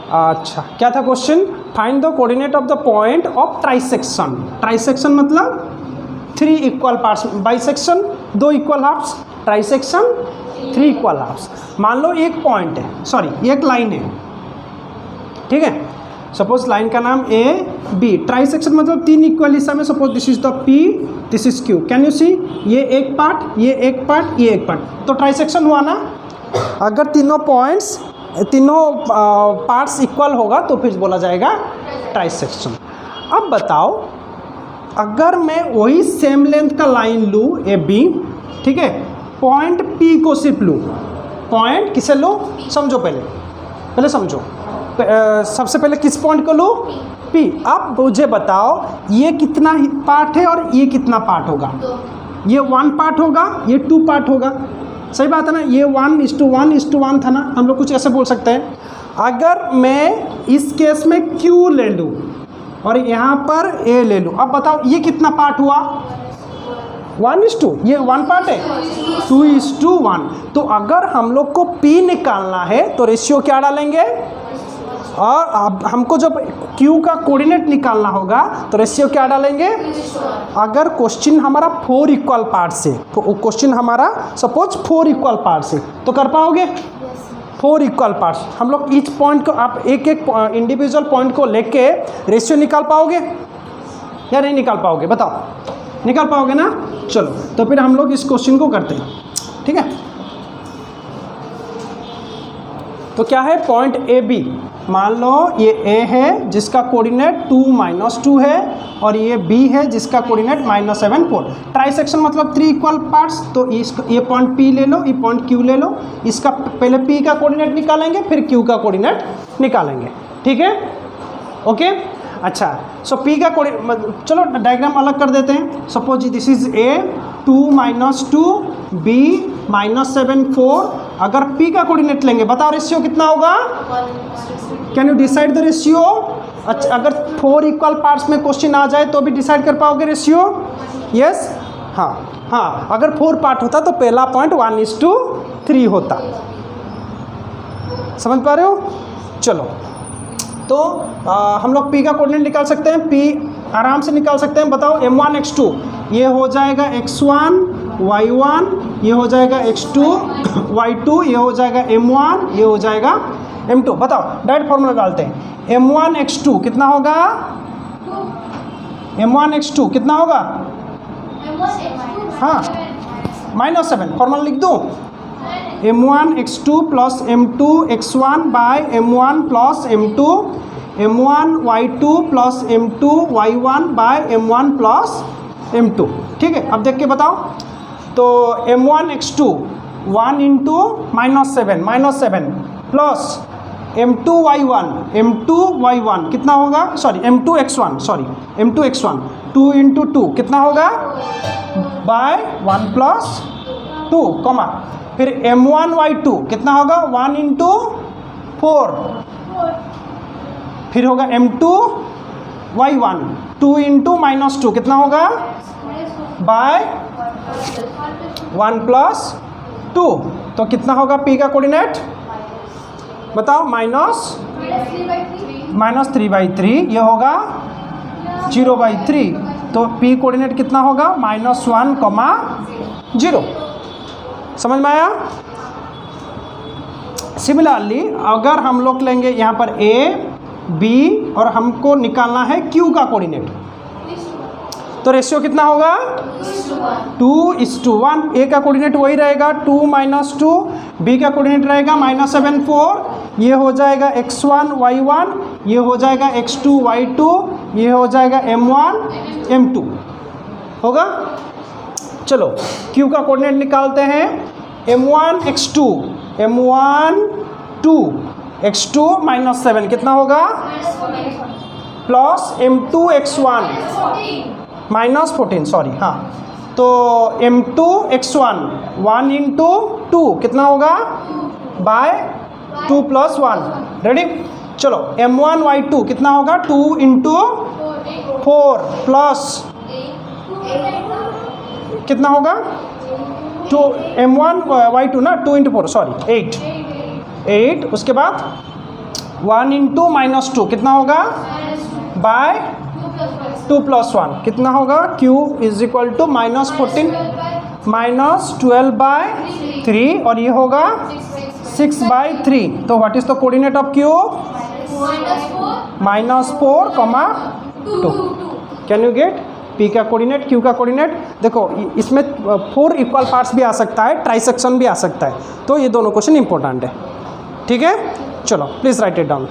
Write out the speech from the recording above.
अच्छा, क्या था question? Find the coordinate of the point of trisection. Trisection मतलब 3 equal parts, bisection 2 equal halves, trisection 3 equal halves. मान लो एक पॉइंट है, सॉरी एक लाइन है, ठीक है, सपोज लाइन का नाम ए बी। ट्राइसेक्शन मतलब 3 इक्वल हिस्सा में, suppose this is the P, this is Q. Can you see, ये एक पार्ट, ये एक पार्ट, ये एक पार्ट, तो ट्राइसेक्शन हुआ ना। अगर तीनों पॉइंट्स, तीनों पार्ट्स इक्वल होगा तो फिर बोला जाएगा ट्राइसेक्शन। अब बताओ, अगर मैं वही सेम लेंथ का लाइन लूँ ए बी, ठीक है, पॉइंट पी को सिर्फ लूँ, पॉइंट किसे लूँ समझो, पहले समझो। सबसे पहले किस पॉइंट को लूँ? पी। अब मुझे बताओ ये कितना पार्ट है और ये कितना पार्ट होगा? ये 1 पार्ट होगा, ये 2 पार्ट होगा, सही बात है ना। ये 1:1:1 था ना, हम लोग कुछ ऐसे बोल सकते हैं। अगर मैं इस केस में Q ले लूँ और यहाँ पर A ले लूँ, अब बताओ ये कितना पार्ट हुआ? 1:2, ये 1 पार्ट है, 2:1। तो अगर हम लोग को P निकालना है तो रेशियो क्या डालेंगे? और अब हमको जब Q का कोऑर्डिनेट निकालना होगा तो रेशियो क्या डालेंगे? अगर क्वेश्चन हमारा 4 इक्वल पार्ट से, क्वेश्चन हमारा सपोज 4 इक्वल पार्ट से, तो कर पाओगे? 4 इक्वल पार्ट्स, हम लोग ईच पॉइंट को, आप एक एक इंडिविजुअल पॉइंट को लेके रेशियो निकाल पाओगे या नहीं निकाल पाओगे? बताओ, निकाल पाओगे ना। चलो तो फिर हम लोग इस क्वेश्चन को करते हैं, ठीक है। तो क्या है? पॉइंट ए बी, मान लो ये ए है जिसका कोऑर्डिनेट 2-2 है और ये बी है जिसका कोऑर्डिनेट -7 4। ट्राइसेक्शन मतलब 3 इक्वल पार्ट्स, तो ये पॉइंट पी ले लो, ये पॉइंट क्यू ले लो, इसका पहले पी का कोऑर्डिनेट निकालेंगे फिर क्यू का कोऑर्डिनेट निकालेंगे, ठीक है, ओके। अच्छा, सो पी का कोऑर्डिनेट, चलो डायग्राम अलग कर देते हैं। Suppose this is A 2-2 B -7 4। अगर पी का कोऑर्डिनेट लेंगे, बताओ रेशियो कितना होगा? Can you decide the ratio? अच्छा, अगर 4 इक्वल पार्ट्स में क्वेश्चन आ जाए तो भी डिसाइड कर पाओगे रेशियो? यस, हाँ, अगर 4 पार्ट होता तो पहला पॉइंट 1:3 होता। समझ पा रहे हो? चलो, तो हम लोग P का कोऑर्डिनेट निकाल सकते हैं, P आराम से निकाल सकते हैं। बताओ M1 X2, ये हो जाएगा X1 Y1, ये हो जाएगा X2 Y2, ये हो जाएगा M1, ये हो जाएगा M2। बताओ, डायरेक्ट फॉर्मूला डालते हैं। M1 X2 कितना होगा? M1 X2 कितना होगा? हाँ, -7, फॉर्मूला लिख दूँ। M1 X2 plus M2 X1 by M1 plus M2, M1 Y2 plus M2 Y1 by M1 plus M2, ठीक है। अब देख के बताओ, तो M1 X2 1 into -7 plus M2 Y1 कितना होगा? सॉरी M2 X1 2 इंटू 2 कितना होगा? बाय 1 प्लस 2, कॉमा, फिर M1 Y2 कितना होगा? 1 इंटू 4, फिर होगा M2 Y1 2 इंटू -2 कितना होगा? By 1 plus 2। तो कितना होगा P का कोऑर्डिनेट? बताओ, -3/3, ये होगा 0/3। तो P कोऑर्डिनेट कितना होगा? -1, 0। समझ में आया? सिमिलरली अगर हम लोग लेंगे यहाँ पर A B और हमको निकालना है Q का कोऑर्डिनेट, तो रेशियो कितना होगा? 2:1। A का कोऑर्डिनेट वही रहेगा 2-2, B का कोऑर्डिनेट रहेगा -7 4, ये हो जाएगा X1 Y1, ये हो जाएगा X2 Y2, ये हो जाएगा M1 M2 होगा। चलो Q का कोऑर्डिनेट निकालते हैं। M1 X2 X2 -7 कितना होगा? प्लस M2 X1 -14, सॉरी, हाँ, तो M2 X1 1 इंटू 2 कितना होगा? By 2 plus 1, ready. चलो M1 Y2 कितना होगा? 2 इंटू 4 प्लस कितना होगा? 2 M1 Y2 ना, 2 इंटू 4, सॉरी 8। उसके बाद 1 इंटू -2 कितना होगा बाय 2 + 1 कितना होगा q इज इक्वल टू -14 -12/3 और ये होगा 6/3. तो what is the coordinate of q -4, -2. Can you get p का कोऑर्डिनेट q का कोऑर्डिनेट. देखो इसमें 4 इक्वल पार्ट्स भी आ सकता है, ट्राइसेक्शन भी आ सकता है, तो ये दोनों क्वेश्चन इंपॉर्टेंट है. ठीक है, चलो प्लीज़ राइट इट डाउन.